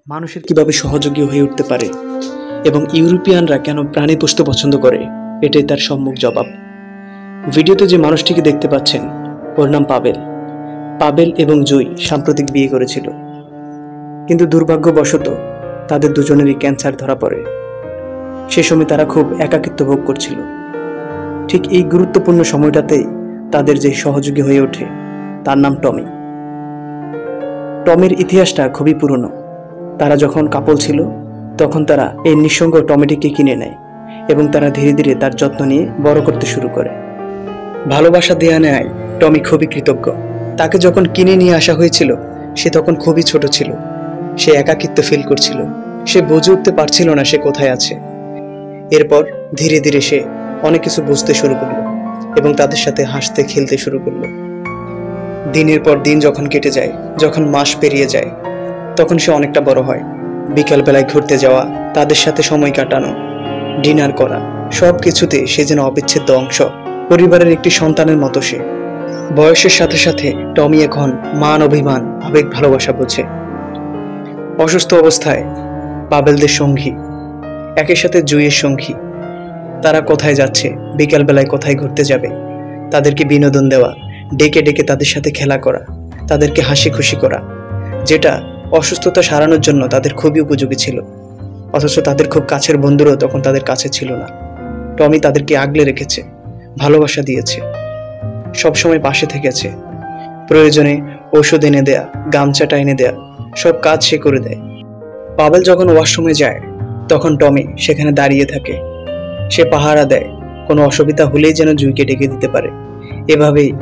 মানুষের কিভাবে সহযোগী হয়ে উঠতে পারে এবং ইউরোপিয়ানরা কেন প্রাণী পুষতে পছন্দ করে, এটাই তার সম্মুখ জবাব। ভিডিওতে যে মানুষটিকে দেখতে পাচ্ছেন ওর নাম পাবেল। পাবেল এবং জুই সাম্প্রতিক বিয়ে করেছিল, কিন্তু দুর্ভাগ্যবশত তাদের দুজনেরই ক্যান্সার ধরা পড়ে। সে সময় তারা খুব একাকিত্ব ভোগ করছিল। ঠিক এই গুরুত্বপূর্ণ সময়টাতেই তাদের যে সহযোগী হয়ে ওঠে তার নাম টমি। টমির ইতিহাসটা খুবই পুরনো। তারা যখন কাপল ছিল তখন তারা এই নিঃসঙ্গ টমিটিকে কিনে নেয় এবং তারা ধীরে ধীরে তার যত্ন নিয়ে বড় করতে শুরু করে। ভালোবাসা দেয়া নেয় টমি খুবই কৃতজ্ঞ। তাকে যখন কিনে নিয়ে আসা হয়েছিল সে তখন খুবই ছোট ছিল। সে একাকিত্ব ফিল করছিল। সে বুঝে উঠতে পারছিল না সে কোথায় আছে। এরপর ধীরে ধীরে সে অনেক কিছু বুঝতে শুরু করলো এবং তাদের সাথে হাসতে খেলতে শুরু করলো। দিনের পর দিন যখন কেটে যায়, যখন মাস পেরিয়ে যায়, তখন সে অনেকটা বড় হয়। বিকালবেলায় ঘুরতে যাওয়া, তাদের সাথে সময় কাটানো, ডিনার করা, সব কিছুতে সে যেন অবিচ্ছেদ্য অংশ। পরিবারের একটি সন্তানের মতো সে। বয়সের সাথে সাথে টমি এখন মান অভিমান, আবেগ, ভালোবাসা বোঝে। অসুস্থ অবস্থায় পাবেলদের সঙ্গী, একের সাথে জুইয়ের সঙ্গী। তারা কোথায় যাচ্ছে, বিকালবেলায় কোথায় ঘুরতে যাবে, তাদেরকে বিনোদন দেওয়া, ডেকে ডেকে তাদের সাথে খেলা করা, তাদেরকে হাসি খুশি করা, যেটা অসুস্থতা সারানোর জন্য তাদের খুবই উপযোগী ছিল। অথচ তাদের খুব কাছের বন্ধুরাও তখন তাদের কাছে ছিল না। টমি তাদেরকে আগলে রেখেছে, ভালোবাসা দিয়েছে, সবসময় পাশে থেকেছে। প্রয়োজনে ঔষধ এনে দেয়া, গামছাটা এনে দেয়া, সব কাজ সে করে দেয়। পাবেল যখন ওয়াশরুমে যায় তখন টমি সেখানে দাঁড়িয়ে থাকে। সে পাহারা দেয়, কোনো অসুবিধা হলেই যেন জুইকে ডেকে দিতে পারে। এভাবেই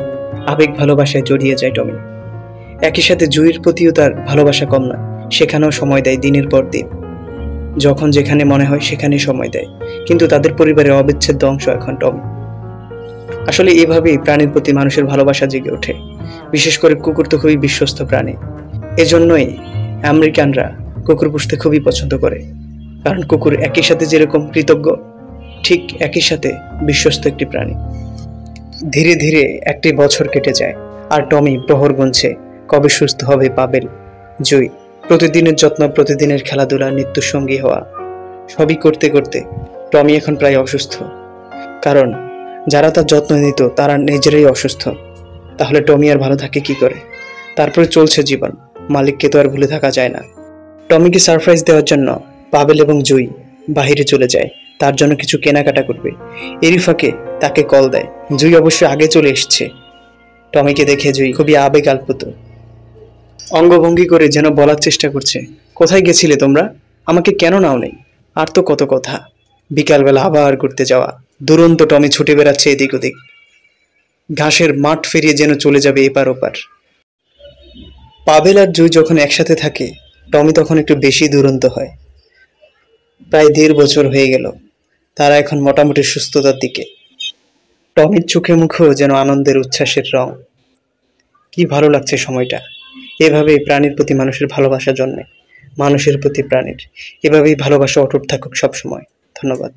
আবেগ ভালোবাসায় জড়িয়ে যায় টমি। একই সাথে জুইয়ের প্রতিও তার ভালোবাসা কম না। সেখানেও সময় দেয় দিনের পর দিন। যখন যেখানে মনে হয় সেখানে সময় দেয়। কিন্তু তাদের পরিবারের অবিচ্ছেদ্য অংশ এখন টমি। আসলে এভাবেই প্রাণীর প্রতি মানুষের ভালোবাসা জেগে ওঠে। বিশেষ করে কুকুর তো খুবই বিশ্বস্ত প্রাণী। এজন্যই আমেরিকানরা কুকুর পুষতে খুবই পছন্দ করে। কারণ কুকুর একই সাথে যেরকম কৃতজ্ঞ, ঠিক একই সাথে বিশ্বস্ত একটি প্রাণী। ধীরে ধীরে একটি বছর কেটে যায় আর টমি প্রহর গুনছে কবে সুস্থ হবে পাবেল, জুই। প্রতিদিনের যত্ন, প্রতিদিনের খেলাধুলা, নিত্যর সঙ্গী হওয়া, সবই করতে করতে টমি এখন প্রায় অসুস্থ। কারণ যারা তার যত্ন নিত তারা নিজেরাই অসুস্থ। তাহলে টমি আর ভালো থাকে কি করে? তারপরে চলছে জীবন। মালিককে তো আর ভুলে থাকা যায় না। টমিকে সারপ্রাইজ দেওয়ার জন্য পাবেল এবং জুই বাহিরে চলে যায়। তার জন্য কিছু কেনাকাটা করবে। এরই ফাঁকে তাকে কল দেয়। জুই অবশ্য আগে চলে এসছে। টমিকে দেখে জুই খুবই আবেগ আপ্লুত। অঙ্গভঙ্গি করে যেন বলার চেষ্টা করছে, কোথায় গেছিলে তোমরা? আমাকে কেন নাও নেই? আর তো কত কথা। বিকালবেলা আবার ঘুরতে যাওয়া। দুরন্ত টমি ছুটে বেড়াচ্ছে এদিক ওদিক। ঘাসের মাঠ ফেরিয়ে যেন চলে যাবে এপার ওপার। পাবেল আর জুই যখন একসাথে থাকে টমি তখন একটু বেশি দুরন্ত হয়। প্রায় 1.5 বছর হয়ে গেল। তারা এখন মোটামুটি সুস্থতার দিকে। টমির চোখে মুখেও যেন আনন্দের উচ্ছ্বাসের রং। কি ভালো লাগছে সময়টা। এভাবেই প্রাণীর প্রতি মানুষের ভালোবাসা জন্মে। মানুষের প্রতি প্রাণীর এভাবেই ভালোবাসা অটুট থাকুক সবসময়। ধন্যবাদ।